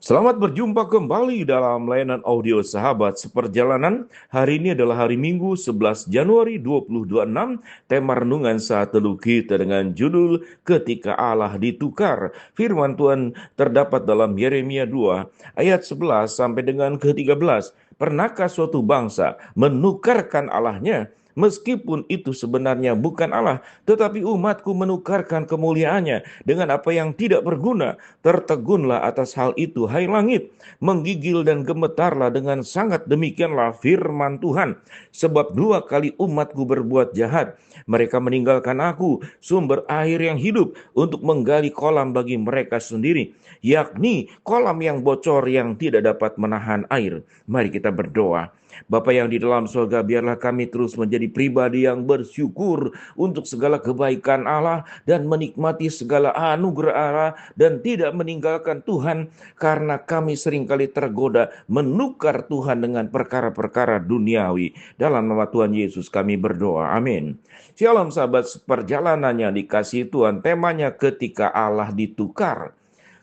Selamat berjumpa kembali dalam layanan audio Sahabat Seperjalanan. Hari ini adalah hari Minggu 11 Januari 2026. Tema renungan saat teduh kita dengan judul Ketika Allah Ditukar. Firman Tuhan terdapat dalam Yeremia 2 ayat 11 sampai dengan ke-13. Pernahkah suatu bangsa menukarkan Allahnya? Meskipun itu sebenarnya bukan Allah, tetapi umatku menukarkan kemuliaannya dengan apa yang tidak berguna. Tertegunlah atas hal itu, hai langit, menggigil dan gemetarlah dengan sangat, demikianlah firman Tuhan. Sebab dua kali umatku berbuat jahat, mereka meninggalkan aku, sumber air yang hidup, untuk menggali kolam bagi mereka sendiri, yakni kolam yang bocor yang tidak dapat menahan air. Mari kita berdoa. Bapa yang di dalam surga, biarlah kami terus menjadi pribadi yang bersyukur untuk segala kebaikan Allah dan menikmati segala anugerah Allah dan tidak meninggalkan Tuhan karena kami seringkali tergoda menukar Tuhan dengan perkara-perkara duniawi. Dalam nama Tuhan Yesus kami berdoa. Amin. Shalom sahabat perjalanannya dikasihi Tuhan. Temanya ketika Allah ditukar.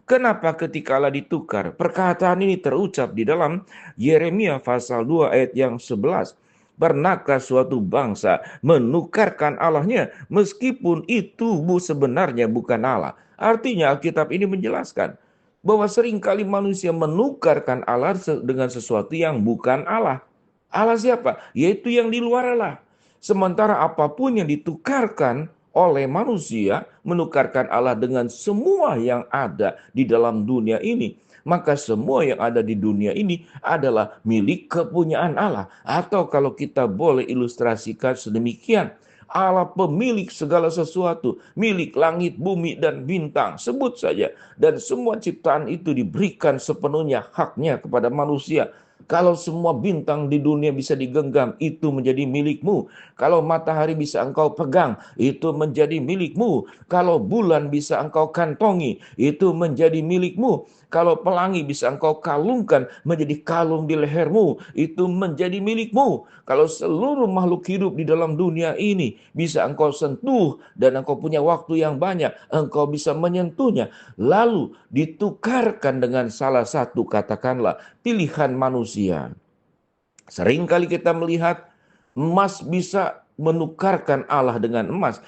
Kenapa ketika Allah ditukar? Perkataan ini terucap di dalam Yeremia pasal 2 ayat yang 11. Pernahkah suatu bangsa menukarkan Allahnya meskipun itu sebenarnya bukan Allah? Artinya Alkitab ini menjelaskan bahwa seringkali manusia menukarkan Allah dengan sesuatu yang bukan Allah. Allah siapa? Yaitu yang di luar Allah. Sementara apapun yang ditukarkan oleh manusia, menukarkan Allah dengan semua yang ada di dalam dunia ini, maka semua yang ada di dunia ini adalah milik kepunyaan Allah. Atau kalau kita boleh ilustrasikan sedemikian, Allah pemilik segala sesuatu, milik langit, bumi, dan bintang, sebut saja. Dan semua ciptaan itu diberikan sepenuhnya haknya kepada manusia. Kalau semua bintang di dunia bisa digenggam, itu menjadi milikmu. Kalau matahari bisa engkau pegang, itu menjadi milikmu. Kalau bulan bisa engkau kantongi, itu menjadi milikmu. Kalau pelangi bisa engkau kalungkan menjadi kalung di lehermu, itu menjadi milikmu. Kalau seluruh makhluk hidup di dalam dunia ini bisa engkau sentuh dan engkau punya waktu yang banyak, engkau bisa menyentuhnya. Lalu ditukarkan dengan salah satu, katakanlah, pilihan manusia. Seringkali kita melihat emas bisa menukarkan Allah dengan emas,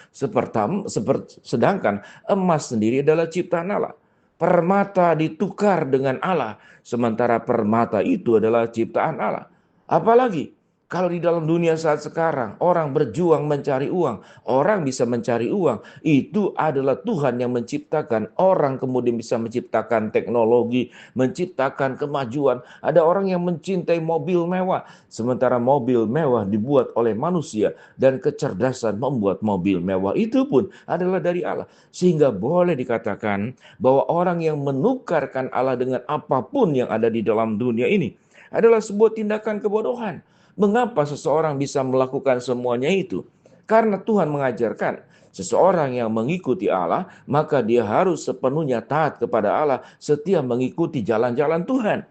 sedangkan emas sendiri adalah ciptaan Allah. Permata ditukar dengan Allah, sementara permata itu adalah ciptaan Allah. Apalagi kalau di dalam dunia saat sekarang orang berjuang mencari uang, orang bisa mencari uang, itu adalah Tuhan yang menciptakan. Orang kemudian bisa menciptakan teknologi, menciptakan kemajuan. Ada orang yang mencintai mobil mewah, sementara mobil mewah dibuat oleh manusia dan kecerdasan membuat mobil mewah itu pun adalah dari Allah. Sehingga boleh dikatakan bahwa orang yang menukarkan Allah dengan apapun yang ada di dalam dunia ini adalah sebuah tindakan kebodohan. Mengapa seseorang bisa melakukan semuanya itu? Karena Tuhan mengajarkan seseorang yang mengikuti Allah, maka dia harus sepenuhnya taat kepada Allah, setia mengikuti jalan-jalan Tuhan.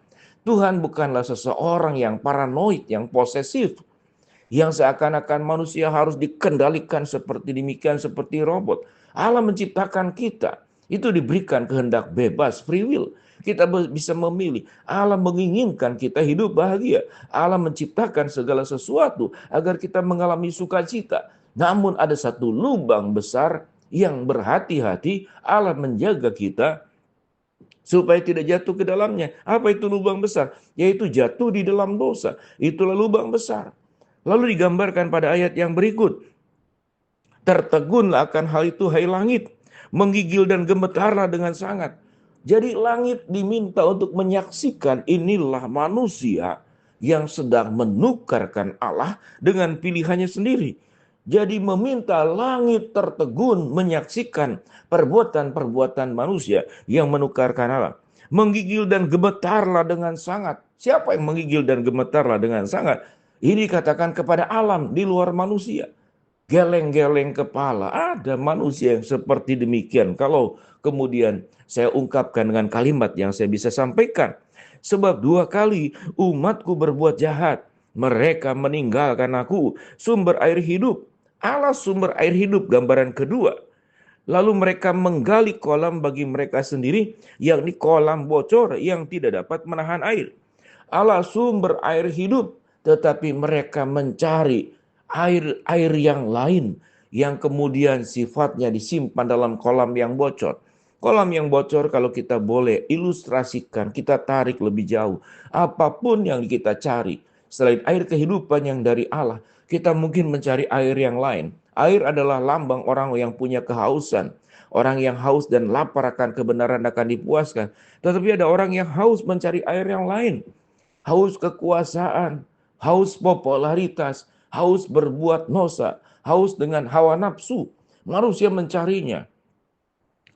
Tuhan bukanlah seseorang yang paranoid, yang posesif, yang seakan-akan manusia harus dikendalikan seperti demikian, seperti robot. Allah menciptakan kita, itu diberikan kehendak bebas, free will. Kita bisa memilih. Allah menginginkan kita hidup bahagia. Allah menciptakan segala sesuatu agar kita mengalami sukacita. Namun ada satu lubang besar yang berhati-hati Allah menjaga kita supaya tidak jatuh ke dalamnya. Apa itu lubang besar? Yaitu jatuh di dalam dosa. Itulah lubang besar. Lalu digambarkan pada ayat yang berikut. Tertegunlah akan hal itu, hai langit, menggigil dan gemetarlah dengan sangat. Jadi langit diminta untuk menyaksikan inilah manusia yang sedang menukarkan Allah dengan pilihannya sendiri. Jadi meminta langit tertegun menyaksikan perbuatan-perbuatan manusia yang menukarkan Allah. Menggigil dan gemetarlah dengan sangat. Siapa yang menggigil dan gemetarlah dengan sangat? Ini katakan kepada alam di luar manusia. Geleng-geleng kepala. Ada manusia yang seperti demikian. Kalau kemudian saya ungkapkan dengan kalimat yang saya bisa sampaikan. Sebab dua kali umatku berbuat jahat. Mereka meninggalkan aku, sumber air hidup. Allah sumber air hidup, gambaran kedua. Lalu mereka menggali kolam bagi mereka sendiri, yakni kolam bocor yang tidak dapat menahan air. Allah sumber air hidup, tetapi mereka mencari air yang lain yang kemudian sifatnya disimpan dalam kolam yang bocor. Kolam yang bocor kalau kita boleh ilustrasikan, kita tarik lebih jauh. Apapun yang kita cari, selain air kehidupan yang dari Allah, kita mungkin mencari air yang lain. Air adalah lambang orang yang punya kehausan. Orang yang haus dan lapar akan kebenaran akan dipuaskan. Tetapi ada orang yang haus mencari air yang lain. Haus kekuasaan, haus popularitas, haus berbuat dosa, haus dengan hawa nafsu. Manusia mencarinya,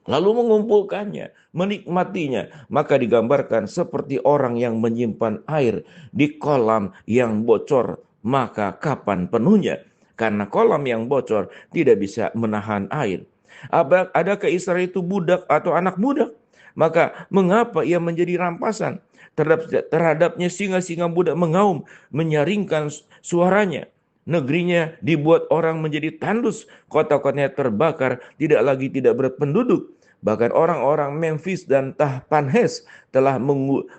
lalu mengumpulkannya, menikmatinya. Maka digambarkan seperti orang yang menyimpan air di kolam yang bocor. Maka kapan penuhnya? Karena kolam yang bocor tidak bisa menahan air. Adakah Israel itu budak atau anak budak? Maka mengapa ia menjadi rampasan? Terhadapnya singa-singa budak mengaum, menyaringkan suaranya. Negerinya dibuat orang menjadi tandus, kota-kotanya terbakar, tidak berpenduduk. Bahkan orang-orang Memphis dan Tahpanhes telah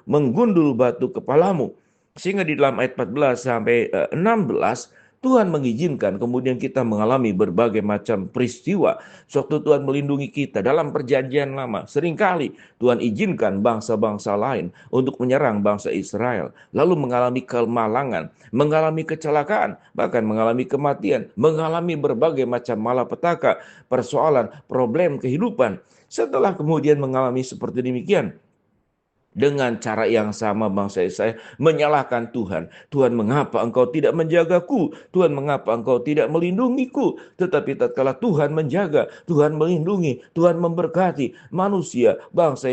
menggundul batu kepalamu. Sehingga di dalam ayat 14 sampai 16, Tuhan mengizinkan kemudian kita mengalami berbagai macam peristiwa. Sewaktu Tuhan melindungi kita dalam perjanjian lama, seringkali Tuhan izinkan bangsa-bangsa lain untuk menyerang bangsa Israel. Lalu mengalami kemalangan, mengalami kecelakaan, bahkan mengalami kematian, mengalami berbagai macam malapetaka, persoalan, problem kehidupan. Setelah kemudian mengalami seperti demikian, dengan cara yang sama bangsa Israel menyalahkan Tuhan. Tuhan, mengapa engkau tidak menjagaku? Tuhan, mengapa engkau tidak melindungiku? Tetapi tatkala Tuhan menjaga, Tuhan melindungi, Tuhan memberkati, manusia, bangsa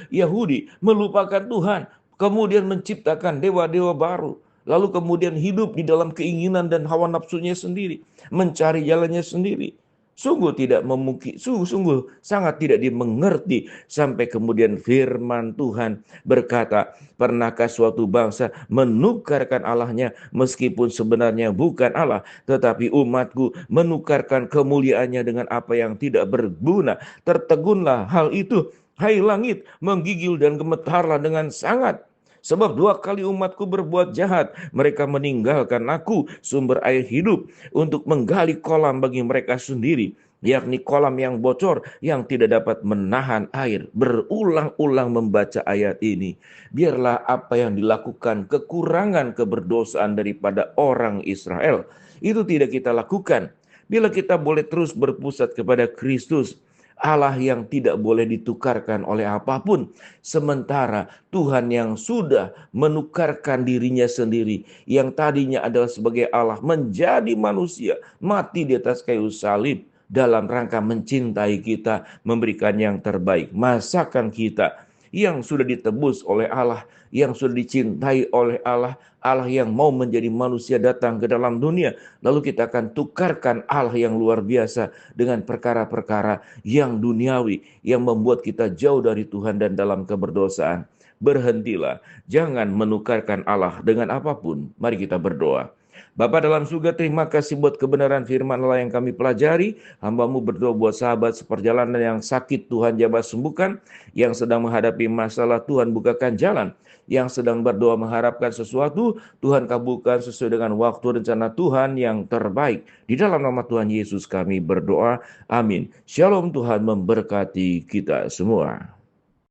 Yahudi melupakan Tuhan. Kemudian menciptakan dewa-dewa baru. Lalu kemudian hidup di dalam keinginan dan hawa nafsunya sendiri. Mencari jalannya sendiri. Sungguh tidak memungkinkan, sungguh sangat tidak dimengerti. Sampai kemudian firman Tuhan berkata, pernahkah suatu bangsa menukarkan Allahnya meskipun sebenarnya bukan Allah, tetapi umatku menukarkan kemuliaannya dengan apa yang tidak berguna. Tertegunlah hal itu, hai langit, menggigil dan gemetarlah dengan sangat. Sebab 2 kali umatku berbuat jahat, mereka meninggalkan aku, sumber air hidup, untuk menggali kolam bagi mereka sendiri, yakni kolam yang bocor yang tidak dapat menahan air. Berulang-ulang membaca ayat ini, biarlah apa yang dilakukan kekurangan keberdosaan daripada orang Israel itu tidak kita lakukan. Bila kita boleh terus berpusat kepada Kristus, Allah yang tidak boleh ditukarkan oleh apapun. Sementara Tuhan yang sudah menukarkan dirinya sendiri, yang tadinya adalah sebagai Allah, menjadi manusia, mati di atas kayu salib, dalam rangka mencintai kita, memberikan yang terbaik. Masakan kita yang sudah ditebus oleh Allah, yang sudah dicintai oleh Allah, Allah yang mau menjadi manusia datang ke dalam dunia, lalu kita akan tukarkan Allah yang luar biasa dengan perkara-perkara yang duniawi, yang membuat kita jauh dari Tuhan dan dalam keberdosaan. Berhentilah, jangan menukarkan Allah dengan apapun. Mari kita berdoa. Bapa dalam surga, terima kasih buat kebenaran firman Allah yang kami pelajari. Hamba-Mu berdoa buat sahabat seperjalanan yang sakit, Tuhan jamah sembuhkan. Yang sedang menghadapi masalah, Tuhan bukakan jalan. Yang sedang berdoa mengharapkan sesuatu, Tuhan kabulkan sesuai dengan waktu rencana Tuhan yang terbaik. Di dalam nama Tuhan Yesus kami berdoa. Amin. Shalom, Tuhan memberkati kita semua.